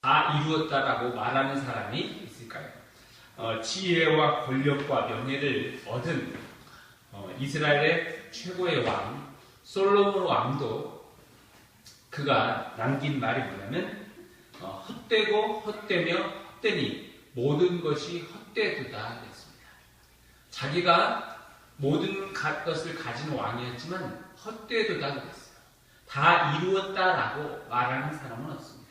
다 이루었다라고 말하는 사람이 있을까요? 지혜와 권력과 명예를 얻은 이스라엘의 최고의 왕 솔로몬 왕도 그가 남긴 말이 뭐냐면 헛되고 헛되며 헛되니 모든 것이 헛되도다 했습니다. 자기가 모든 것을 가진 왕이었지만 헛되도다 그랬어요. 다 이루었다라고 말하는 사람은 없습니다.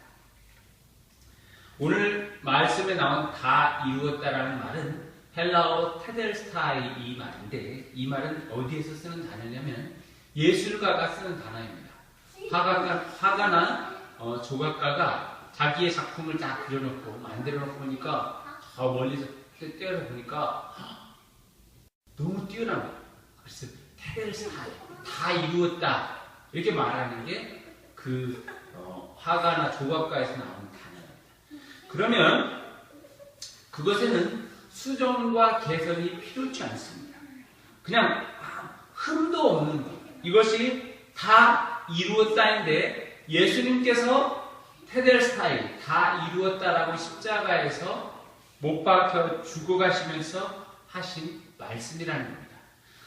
오늘 말씀에 나온 다 이루었다라는 말은 헬라어로 테델스타이 이 말인데 이 말은 어디에서 쓰는 단어냐면 예술가가 쓰는 단어입니다. 화가나 조각가가 자기의 작품을 딱 그려놓고 만들어놓고 보니까 저 멀리서 떼어서 보니까 너무 뛰어난 거예요. 그래서 테델스타이 다 이루었다 이렇게 말하는 게 그 화가나 조각가에서 나오는 단어입니다. 그러면 그것에는 수정과 개선이 필요치 않습니다. 그냥 흠도 없는 것. 이것이 다 이루었다인데 예수님께서 테델스타이 다 이루었다라고 십자가에서 못 박혀 죽어가시면서 하신 말씀이라는 겁니다.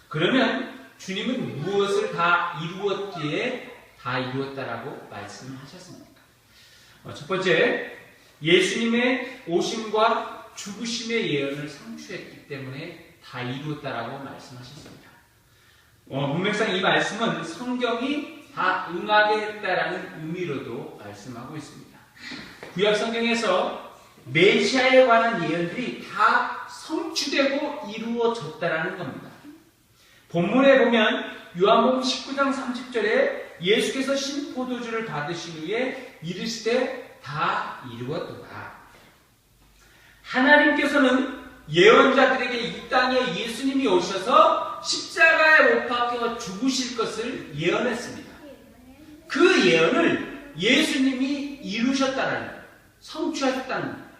그러면 주님은 무엇을 다 이루었기에 다 이루었다라고 말씀하셨습니까? 첫 번째, 예수님의 오심과 죽으심의 예언을 상추했기 때문에 다 이루었다라고 말씀하셨습니다. 문맥상 이 말씀은 성경이 다 응하게 했다라는 의미로도 말씀하고 있습니다. 구약 성경에서 메시아에 관한 예언들이 다 성취되고 이루어졌다라는 겁니다. 본문에 보면 요한복음 19장 30절에 예수께서 신포도주를 받으신 후에 이르시되 다 이루었도다. 하나님께서는 예언자들에게 이 땅에 예수님이 오셔서 십자가에 못 박혀 죽으실 것을 예언했습니다. 그 예언을 예수님이 이루셨다는 거예요. 성취하셨다는 겁니다.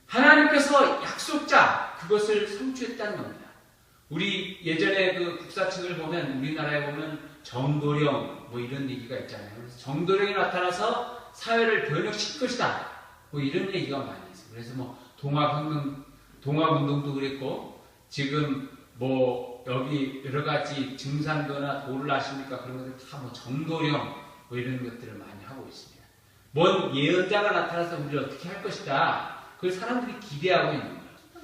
하나님께서 약속자 그것을 성취했다는 겁니다. 우리 예전에 그 국사책을 보면 우리나라에 보면 정도령 뭐 이런 얘기가 있잖아요. 그래서 정도령이 나타나서 사회를 변혁시킬 것이다. 뭐 이런 얘기가 많이 있어요. 그래서 뭐 동학운동도 그랬고 지금 뭐 여기 여러 가지 증산도나 도를 아십니까? 그런 것들 다 뭐 정도령 뭐 이런 것들을 많이 하고 있습니다. 뭔 예언자가 나타나서 우리를 어떻게 할 것이다. 그걸 사람들이 기대하고 있는 거예요.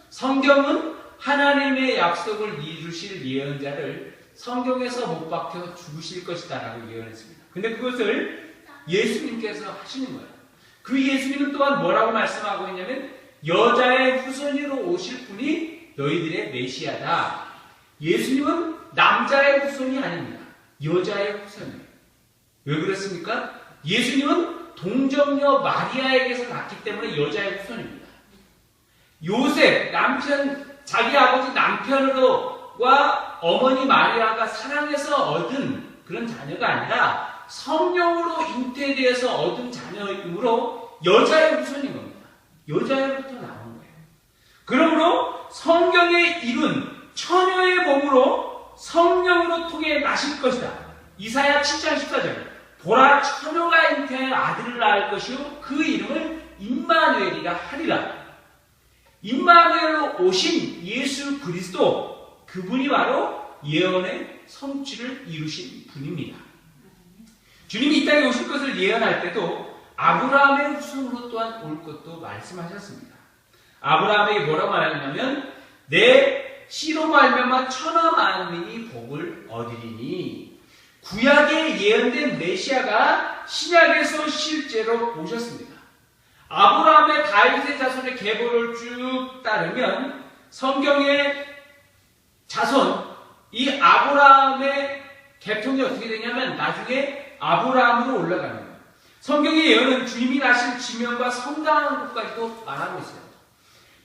성경은 하나님의 약속을 이루실 예언자를 성경에서 못 박혀 죽으실 것이다 라고 예언했습니다. 근데 그것을 예수님께서 하시는 거예요. 그 예수님은 또한 뭐라고 말씀하고 있냐면 여자의 후손으로 오실 분이 너희들의 메시아다. 예수님은 남자의 후손이 아닙니다. 여자의 후손이에요. 왜 그렇습니까? 예수님은 동정녀 마리아에게서 낳기 때문에 여자의 후손입니다. 요셉 자기 아버지 남편으로와 어머니 마리아가 사랑해서 얻은 그런 자녀가 아니라 성령으로 잉태되어서 얻은 자녀이므로 여자의 후손인 겁니다. 여자로부터 나온 거예요. 그러므로 성경에 이룬 처녀의 몸으로 성령으로 통해 나실 것이다. 이사야 7장 14절 보라 처녀가 잉태하여 아들을 낳을 것이요 그 이름을 임마누엘이라 하리라. 임마누엘로 오신 예수 그리스도 그분이 바로 예언의 성취를 이루신 분입니다. 주님이 이 땅에 오실 것을 예언할 때도 아브라함의 후손으로 또한 올 것도 말씀하셨습니다. 아브라함에게 뭐라고 말하냐면 내 씨로 말미암아 천하 만민이 복을 얻으리니 구약에 예언된 메시아가 신약에서 실제로 오셨습니다. 아브라함의 다윗의 자손의 계보를 쭉 따르면 성경의 자손, 이 아브라함의 계통이 어떻게 되냐면 나중에 아브라함으로 올라가는 거예요. 성경의 예언은 주님이 나실 지명과 성당한 것까지도 말하고 있어요.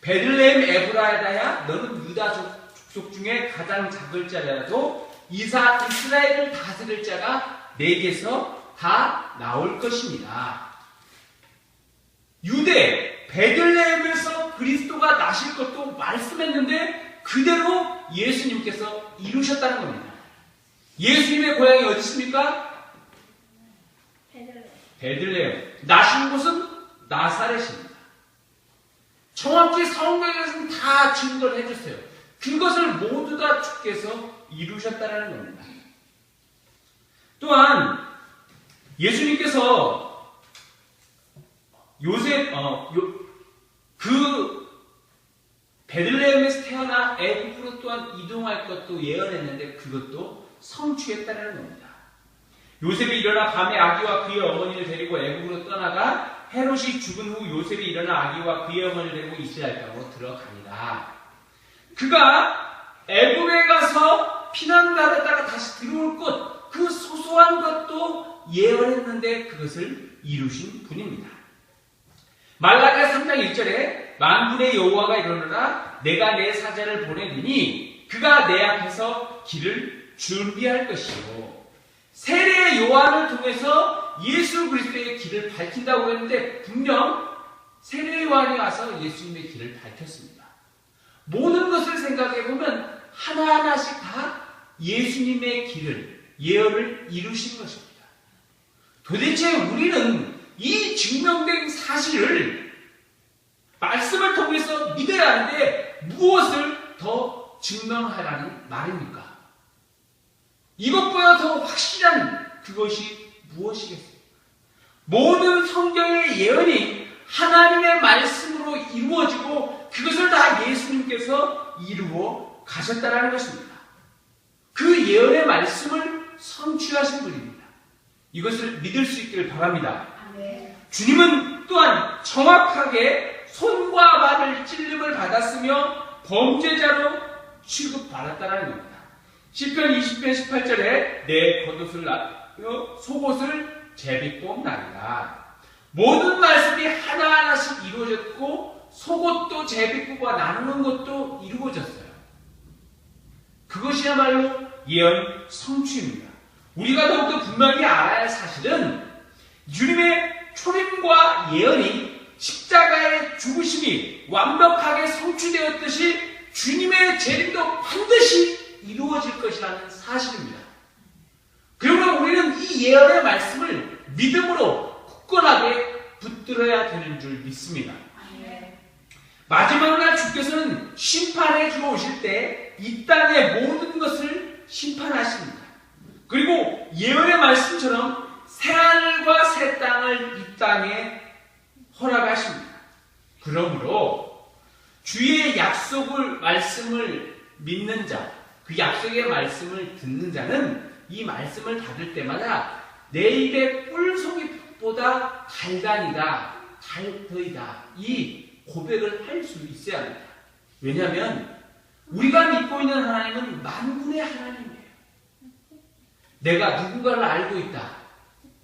베들레헴 에브라다야 너는 유다 족속 중에 가장 작을 자라도 이스라엘을 다스릴 자가 내게서 다 나올 것입니다. 유대 베들레헴에서 그리스도가 나실 것도 말씀했는데 그대로 예수님께서 이루셨다는 겁니다. 예수님의 고향이 어디 있습니까? 베들레헴. 나신 곳은 나사렛입니다. 정확히 성경에서는 다 증거를 해줬어요. 그것을 모두 다 주께서 이루셨다는 겁니다. 또한 예수님께서 베들레헴에서 태어나 애굽으로 또한 이동할 것도 예언했는데 그것도 성취했다는 겁니다. 요셉이 일어나 밤에 아기와 그의 어머니를 데리고 애굽으로 떠나가 헤롯이 죽은 후 요셉이 일어나 아기와 그의 어머니를 데리고 이스라엘 땅으로 들어갑니다. 그가 애굽에 가서 피난받았다가 다시 들어올 것, 그 소소한 것도 예언했는데 그것을 이루신 분입니다. 말라기야 3장 1절에 만군의 여호와가 이르노라 내가 내 사자를 보내리니 그가 내 앞에서 길을 준비할 것이요. 세례 요한을 통해서 예수 그리스도의 길을 밝힌다고 했는데 분명 세례 요한이 와서 예수님의 길을 밝혔습니다. 모든 것을 생각해보면 하나하나씩 다 예수님의 길을, 예언을 이루신 것입니다. 도대체 우리는 이 증명된 사실을 말씀을 통해서 믿어야 하는데 무엇을 더 증명하라는 말입니까? 이것보다 더 확실한 그것이 무엇이겠습니까? 모든 성경의 예언이 하나님의 말씀으로 이루어지고 그것을 다 예수님께서 이루어 가셨다는 것입니다. 그 예언의 말씀을 성취하신 분입니다. 이것을 믿을 수 있기를 바랍니다. 주님은 또한 정확하게 손과 발을 찔림을 받았으며 범죄자로 취급받았다는 겁니다. 시편 20편 18절에 내 겉옷을 나며 속옷을 제비뽑나이다. 모든 말씀이 하나하나씩 이루어졌고 속옷도 제비뽑아 나누는 것도 이루어졌어요. 그것이야말로 예언 성취입니다. 우리가 더욱더 분명히 알아야 할 사실은 주님의 초림과 예언이 십자가의 죽으심이 완벽하게 성취되었듯이 주님의 재림도 반드시 이루어질 것이라는 사실입니다. 그러므로 우리는 이 예언의 말씀을 믿음으로 굳건하게 붙들어야 되는 줄 믿습니다. 마지막 날 주께서는 심판해 주러 오실 때 이 땅의 모든 것을 심판하십니다. 그리고 예언의 말씀처럼 새하늘과 새 땅을 이 땅에 허락하십니다. 그러므로 주의 약속을 말씀을 믿는 자, 그 약속의 말씀을 듣는 자는 이 말씀을 받을 때마다 내 입에 꿀송이보다 달다니다, 달더이다 이 고백을 할 수 있어야 합니다. 왜냐하면 우리가 믿고 있는 하나님은 만군의 하나님이에요. 내가 누군가를 알고 있다.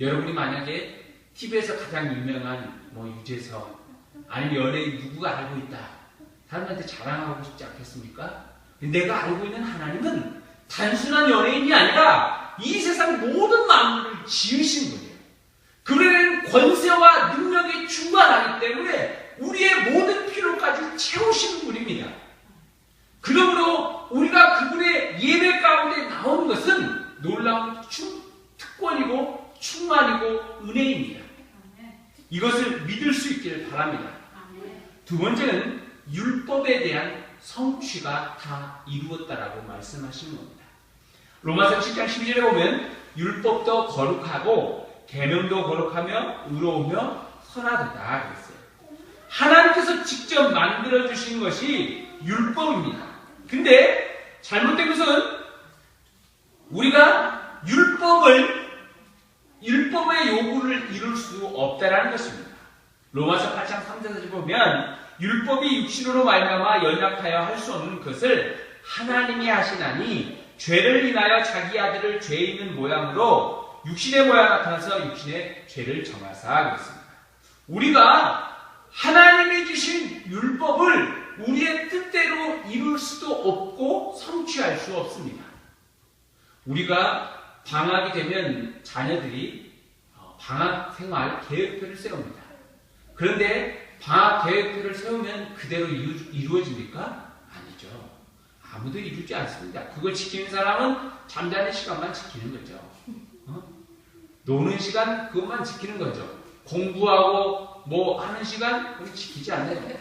여러분이 만약에 TV에서 가장 유명한 유재석 아니면 연예인 누구가 알고 있다. 사람한테 자랑하고 싶지 않겠습니까? 내가 알고 있는 하나님은 단순한 연예인이 아니라 이 세상 모든 만물을 지으신 분이에요. 그분에는 권세와 능력이 충만하기 때문에 우리의 모든 필요까지 채우시는 분입니다. 그러므로 우리가 그분의 예배 가운데 나오는 것은 놀라운 특권이고 충만이고 은혜입니다. 이것을 믿을 수 있기를 바랍니다. 두 번째는 율법에 대한 성취가 다 이루었다라고 말씀하시는 겁니다. 로마서 10장 12절에 보면 율법도 거룩하고 계명도 거룩하며 의로우며 선하도다 그랬어요. 하나님께서 직접 만들어주신 것이 율법입니다. 근데 잘못된 것은 우리가 율법의 요구를 이룰 수 없다라는 것입니다. 로마서 8장 3절에 보면 율법이 육신으로 말미암아 연약하여 할 수 없는 것을 하나님이 하시나니 죄를 인하여 자기 아들을 죄 있는 모양으로 육신의 모양 나타나서 육신의 죄를 정하사 그랬습니다. 우리가 하나님이 주신 율법을 우리의 뜻대로 이룰 수도 없고 성취할 수 없습니다. 우리가 방학이 되면 자녀들이 방학 생활 계획표를 세웁니다. 그런데 방학 계획표를 세우면 그대로 이루어집니까? 아니죠. 아무도 이루지 않습니다. 그걸 지키는 사람은 잠자는 시간만 지키는 거죠. 노는 시간 그것만 지키는 거죠. 공부하고 뭐 하는 시간 우리 지키지 않는다.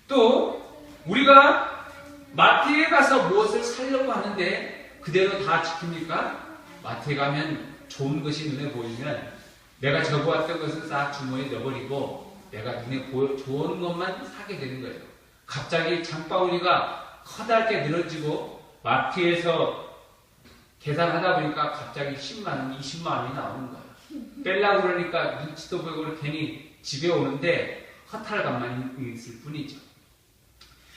또 우리가 마트에 가서 무엇을 사려고 하는데 그대로 다 지킵니까? 마트에 가면 좋은 것이 눈에 보이면 내가 적어왔던 것은 싹 주머니에 넣어버리고 내가 눈에 좋은 것만 사게 되는 거예요. 갑자기 장바구니가 커다랗게 늘어지고 마트에서 계산하다 보니까 갑자기 10만 원, 20만 원이 나오는 거예요. 빼려고 그러니까 눈치도 보고 괜히 집에 오는데 허탈감만 있을 뿐이죠.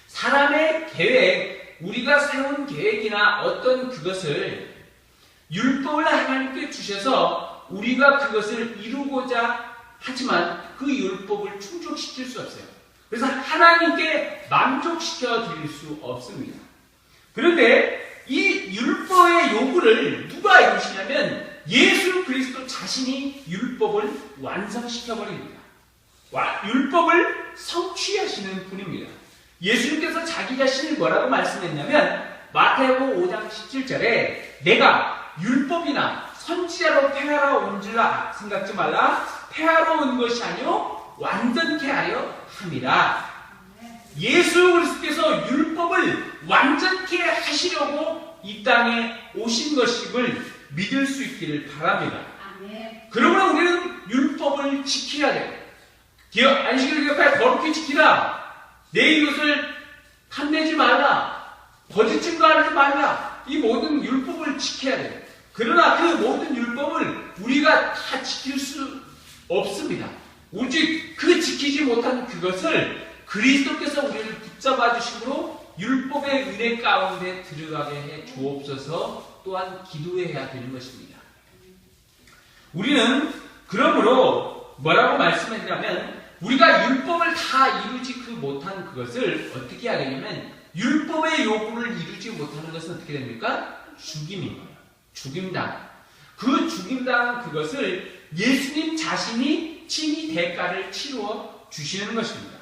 사람의 계획, 우리가 세운 계획이나 어떤 그것을 율법을 하나님께 주셔서 우리가 그것을 이루고자 하지만 그 율법을 충족시킬 수 없어요. 그래서 하나님께 만족시켜 드릴 수 없습니다. 그런데 이 율법의 요구를 누가 이루시냐면 예수 그리스도 자신이 율법을 완성시켜 버립니다. 율법을 성취하시는 분입니다. 예수님께서 자기 자신을 뭐라고 말씀했냐면 마태복음 5장 17절에 내가 율법이나 선지자로 폐하러 온 줄 생각지 말라. 폐하러 온 것이 아니요 완전케 하려 함이라. 예수 그리스도께서 율법을 완전케 하시려고 이 땅에 오신 것임을 믿을 수 있기를 바랍니다. 그러므로 우리는 율법을 지켜야 돼요. 안식일 기억하여 거룩히 지키라. 내 이웃을 탐내지 말라. 거짓 증거하지 말라. 이 모든 율법을 지켜야 돼요. 그러나 그 모든 율법을 우리가 다 지킬 수 없습니다. 오직 그 지키지 못한 그것을 그리스도께서 우리를 붙잡아 주심으로 율법의 은혜 가운데 들어가게 해 주옵소서. 또한 기도해야 되는 것입니다. 우리는 그러므로 뭐라고 말씀했냐면 우리가 율법을 다 이루지 못한 그것을 어떻게 하겠냐면 율법의 요구를 이루지 못하는 것은 어떻게 됩니까? 죽임입니다. 죽임당. 그 죽임당 그것을 예수님 자신이 친히 대가를 치루어 주시는 것입니다.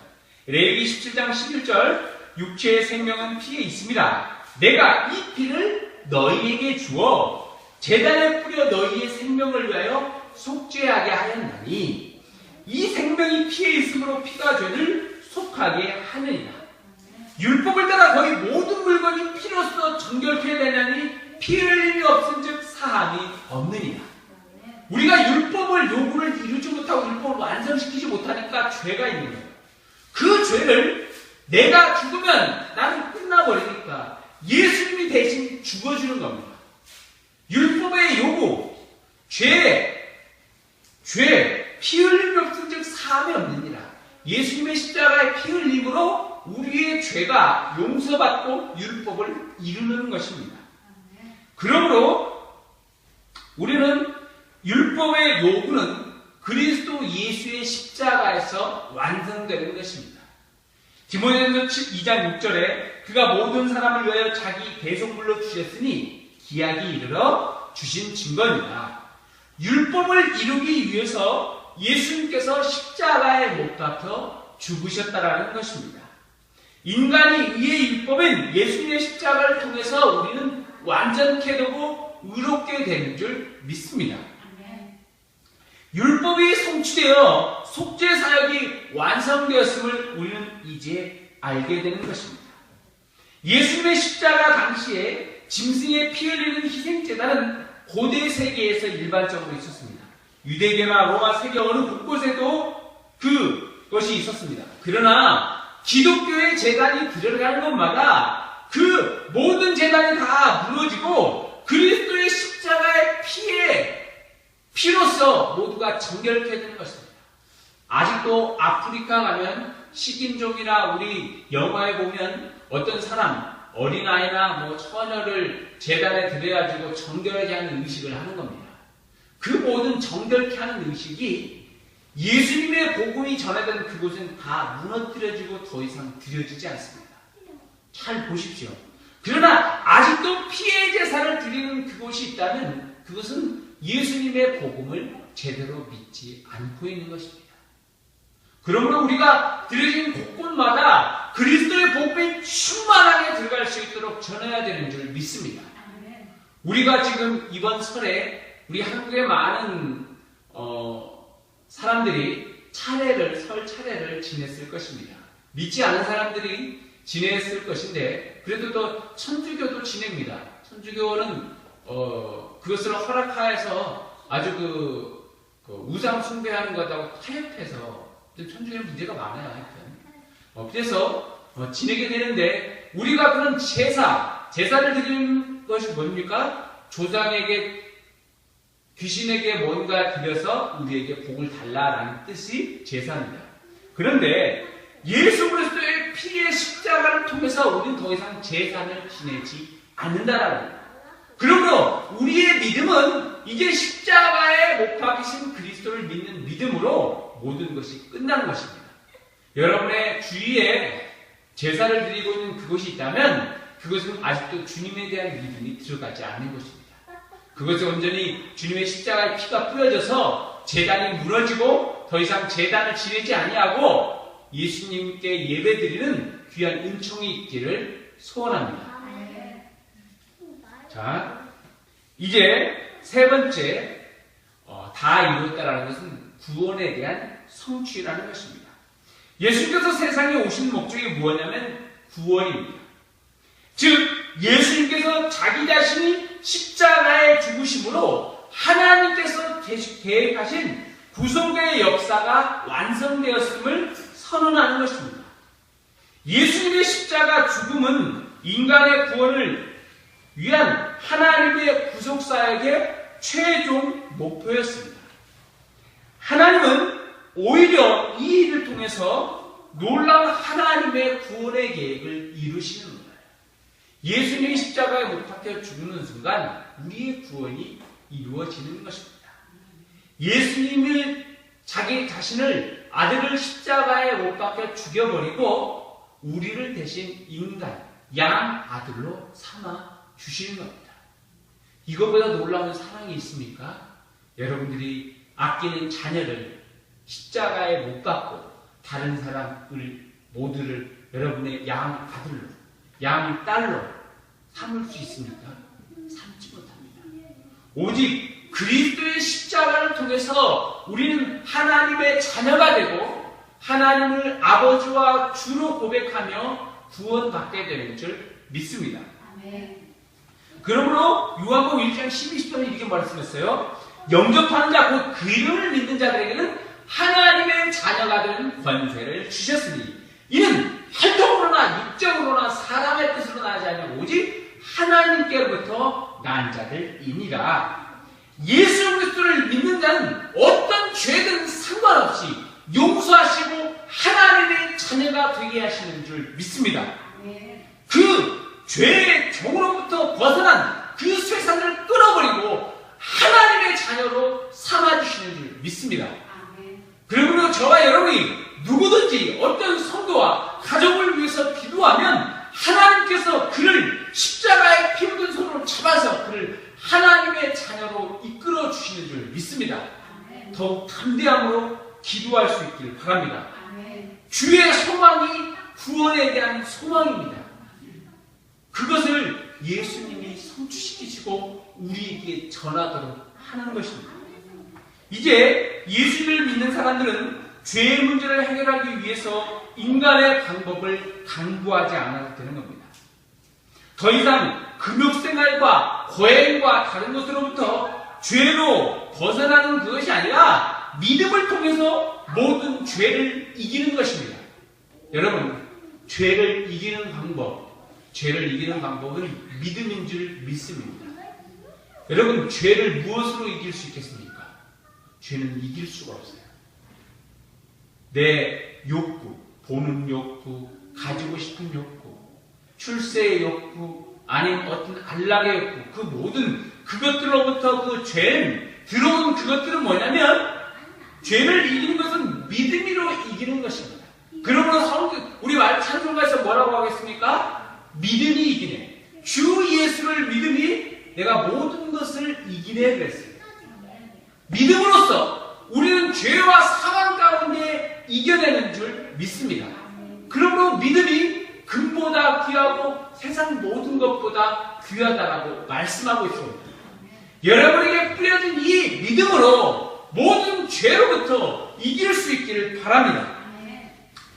레위기 17장 11절 육체의 생명은 피에 있습니다. 내가 이 피를 너희에게 주어 제단에 뿌려 너희의 생명을 위하여 속죄하게 하였나니 이 생명이 피에 있으므로 피가 죄를 속하게 하느니라. 율법을 따라 거의 모든 물건이 피로써 정결케 되나니 피 흘림이 없은 즉 사함이 없느니라. 우리가 율법을 요구를 이루지 못하고 율법을 완성시키지 못하니까 죄가 있는 거예요. 그 죄를 내가 죽으면 나는 끝나버리니까 예수님이 대신 죽어주는 겁니다. 율법의 요구, 피 흘림이 없은 즉 사함이 없느니라. 예수님의 십자가의 피 흘림으로 우리의 죄가 용서받고 율법을 이루는 것입니다. 그러므로 우리는 율법의 요구는 그리스도 예수의 십자가에서 완성되는 것입니다. 디모데전서 2장 6절에 그가 모든 사람을 위하여 자기 대속물로 주셨으니 기약이 이르러 주신 증거니라. 율법을 이루기 위해서 예수님께서 십자가에 못 박혀 죽으셨다라는 것입니다. 인간이 의의 율법은 예수님의 십자가를 통해서 우리는 완전케 되고 의롭게 되는 줄 믿습니다. 율법이 성취되어 속죄 사역이 완성되었음을 우리는 이제 알게 되는 것입니다. 예수님의 십자가 당시에 짐승의 피 흘리는 희생제단은 고대 세계에서 일반적으로 있었습니다. 유대교나 로마 세계 어느 곳곳에도 그것이 있었습니다. 그러나 기독교의 제단이 들어가는 곳마다 그 모든 제단이 다 무너지고 그리스도의 십자가의 피로써 모두가 정결케 되는 것입니다. 아직도 아프리카 가면 식인종이나 우리 영화에 보면 어떤 사람, 어린아이나 처녀를 제단에 들여가지고 정결하게 하는 의식을 하는 겁니다. 그 모든 정결케 하는 의식이 예수님의 복음이 전해된 그곳은 다 무너뜨려지고 더 이상 드려지지 않습니다. 잘 보십시오. 그러나 아직도 피의 제사를 드리는 그곳이 있다면 그것은 예수님의 복음을 제대로 믿지 않고 있는 것입니다. 그러므로 우리가 드려진 곳곳마다 그리스도의 복음이 충만하게 들어갈 수 있도록 전해야 되는 줄 믿습니다. 우리가 지금 이번 설에 우리 한국의 많은 사람들이 사람들이 설 차례를 지냈을 것입니다. 믿지 않은 사람들이 지냈을 것인데 그래도 또 천주교도 지냅니다. 천주교는 그것을 허락하여서 아주 그 우상 숭배하는 것하고 타협해서 천주교는 문제가 많아요. 하여튼 그래서 지내게 되는데 우리가 그런 제사를 드리는 것이 뭡니까? 조상에게 귀신에게 뭔가 드려서 우리에게 복을 달라라는 뜻이 제사입니다. 그런데 예수 그리스도의 피의 십자가를 통해서 우리는 더 이상 제사를 지내지 않는다라는 거예요. 그러므로 우리의 믿음은 이제 십자가에 못 박히신 그리스도를 믿는 믿음으로 모든 것이 끝나는 것입니다. 여러분의 주위에 제사를 드리고 있는 그것이 있다면 그것은 아직도 주님에 대한 믿음이 들어가지 않는 것입니다. 그것이 온전히 주님의 십자가의 피가 뿌려져서 제단이 무너지고 더 이상 제단을 지내지 아니하고 예수님께 예배드리는 귀한 은총이 있기를 소원합니다. 자, 이제 세 번째 다 이루었다라는 것은 구원에 대한 성취라는 것입니다. 예수님께서 세상에 오신 목적이 무엇이냐면 구원입니다. 즉 예수님께서 자기 자신이 십자가에 죽으심으로 하나님께서 계획하신 구속의 역사가 완성되었음을 선언하는 것입니다. 예수님의 십자가 죽음은 인간의 구원을 위한 하나님의 구속사역의 최종 목표였습니다. 하나님은 오히려 이 일을 통해서 놀라운 하나님의 구원의 계획을 이루시는 거예요. 예수님이 십자가에 못 박혀 죽는 순간 우리의 구원이 이루어지는 것입니다. 예수님이 자기 자신을 아들을 십자가에 못 박혀 죽여버리고 우리를 대신 인간, 양 아들로 삼아 주시는 겁니다. 이것보다 놀라운 사랑이 있습니까? 여러분들이 아끼는 자녀를 십자가에 못 박고 다른 사람을 모두를 여러분의 양 아들로, 양 딸로 삼을 수 있습니까? 삼지 못합니다. 오직 그리스도의 십자가를 통해서 우리는 하나님의 자녀가 되고 하나님을 아버지와 주로 고백하며 구원받게 되는 줄 믿습니다. 그러므로 요한복음 1장 12절에 이렇게 말씀했어요. 영접하는 자, 곧 그 이름을 믿는 자들에게는 하나님의 자녀가 되는 권세를 주셨으니 이는 혈통으로나 육적으로나 사람의 뜻으로 나지 아니하고 오직 하나님께로부터 난 자들이니라. 예수 그리스도를 믿는 자는 어떤 죄든 상관없이 용서하시고 하나님의 자녀가 되게 하시는 줄 믿습니다. 그 죄의 종으로부터 벗어난 그 세상을 끊어버리고 하나님의 자녀로 삼아주시는 줄 믿습니다. 그러므로 저와 여러분이 누구든지 어떤 성도와 가정을 위해서 기도하면 하나님께서 그를 십자가에 피 묻은 손으로 잡아서 그를 하나님의 자녀로 이끌어 주시는 줄 믿습니다. 더욱 담대함으로 기도할 수 있기를 바랍니다. 주의 소망이 구원에 대한 소망입니다. 그것을 예수님이 성취시키시고 우리에게 전하도록 하는 것입니다. 이제 예수를 믿는 사람들은 죄의 문제를 해결하기 위해서 인간의 방법을 강구하지 않아도 되는 겁니다. 더 이상 금욕생활과 거행과 다른 것으로부터 죄로 벗어나는 그것이 아니라 믿음을 통해서 모든 죄를 이기는 것입니다. 여러분, 죄를 이기는 방법은 믿음인 줄 믿습니다. 여러분, 죄를 무엇으로 이길 수 있겠습니까? 죄는 이길 수가 없어요. 내 욕구, 보는 욕구, 가지고 싶은 욕구, 출세의 욕구, 아니면 어떤 안락의 욕구, 그 모든 그것들로부터 그 죄는 들어온 그것들은 뭐냐면 죄를 이기는 것은 믿음으로 이기는 것입니다. 그러므로 우리 찬송가에서 뭐라고 하겠습니까? 믿음이 이기네. 주 예수를 믿음이 내가 모든 것을 이기네 그랬어요. 믿음으로써 우리는 죄와 사망 가운데 이겨내는 줄 믿습니다. 그러므로 믿음이 금보다 귀하고 세상 모든 것보다 귀하다라고 말씀하고 있습니다. 여러분에게 뿌려진 이 믿음으로 모든 죄로부터 이길 수 있기를 바랍니다.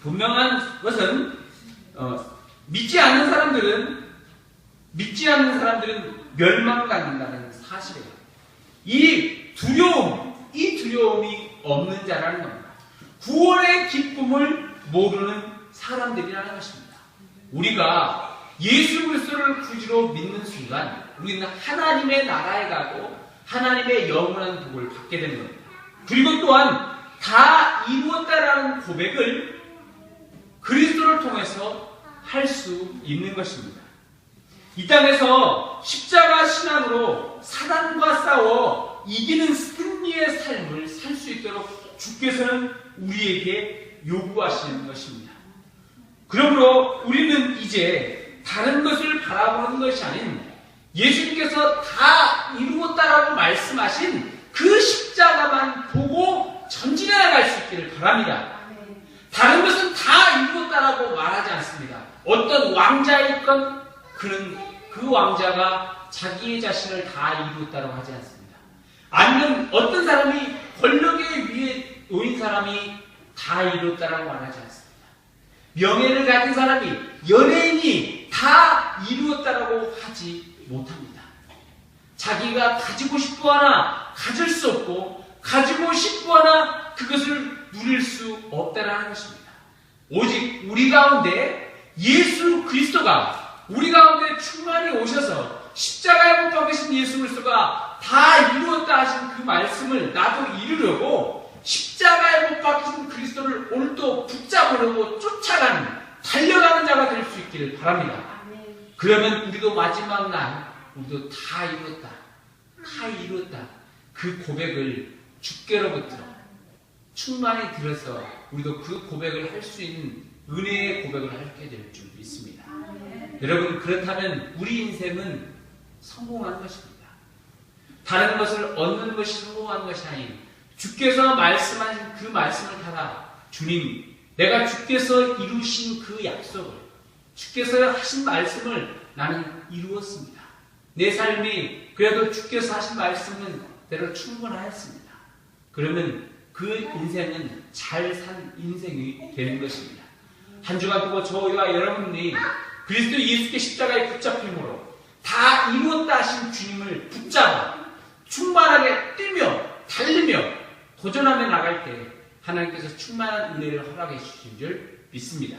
분명한 것은 믿지 않는 사람들은 멸망당한다는 사실이에요. 이 두려움이 없는 자라는 겁니다. 구원의 기쁨을 모르는 사람들이라는 것입니다. 우리가 예수 그리스도를 구주로 믿는 순간 우리는 하나님의 나라에 가고 하나님의 영원한 복을 받게 되는 겁니다. 그리고 또한 다 이루었다라는 고백을 그리스도를 통해서 할 수 있는 것입니다. 이 땅에서 십자가 신앙으로 사단과 싸워 이기는 승리의 삶을 살 수 있도록 주께서는 우리에게 요구하시는 것입니다. 그러므로 우리는 이제 다른 것을 바라보는 것이 아닌 예수님께서 다 이루었다라고 말씀하신 그 십자가만 보고 전진해 나갈 수 있기를 바랍니다. 다른 것은 다 이루었다라고 말하지 않습니다. 어떤 왕자있건 그는 그 왕자가 자기의 자신을 다 이루었다라고 하지 않습니다. 아니면 어떤 사람이 권력에 위에 놓인 사람이 다 이루었다라고 말하지 않습니다. 명예를 가진 사람이 연예인이 다 이루었다라고 하지 못합니다. 자기가 가지고 싶어 하나 가질 수 없고 가지고 싶어 하나 그것을 누릴 수 없다라는 것입니다. 오직 우리 가운데 예수 그리스도가 우리 가운데 충만히 오셔서 십자가에 못 박으신 예수 그리스도가 다 이루었다 하신 그 말씀을 나도 이루려고 십자가에 못 박힌 그리스도를 오늘도 붙잡으려고 쫓아가는 달려가는 자가 될 수 있기를 바랍니다. 그러면 우리도 마지막 날 우리도 다 이루었다 그 고백을 주께로부터 충만히 들어서 우리도 그 고백을 할 수 있는 은혜의 고백을 하게 될 줄 믿습니다. 여러분, 그렇다면 우리 인생은 성공한 것입니다. 다른 것을 얻는 것이 성공한 것이 아닌 주께서 말씀하신 그 말씀을 따라 주님, 내가 주께서 이루신 그 약속을 주께서 하신 말씀을 나는 이루었습니다. 내 삶이 그래도 주께서 하신 말씀은 대로 충분하였습니다. 그러면 그 인생은 잘 산 인생이 되는 것입니다. 한 주간 동안 저와 여러분이 그리스도 예수께 십자가에 붙잡힘으로 다 이루었다 하신 주님을 붙잡아 충만하게 뛰며 달리며 도전하며 나갈 때 하나님께서 충만한 은혜를 허락해 주신 줄 믿습니다.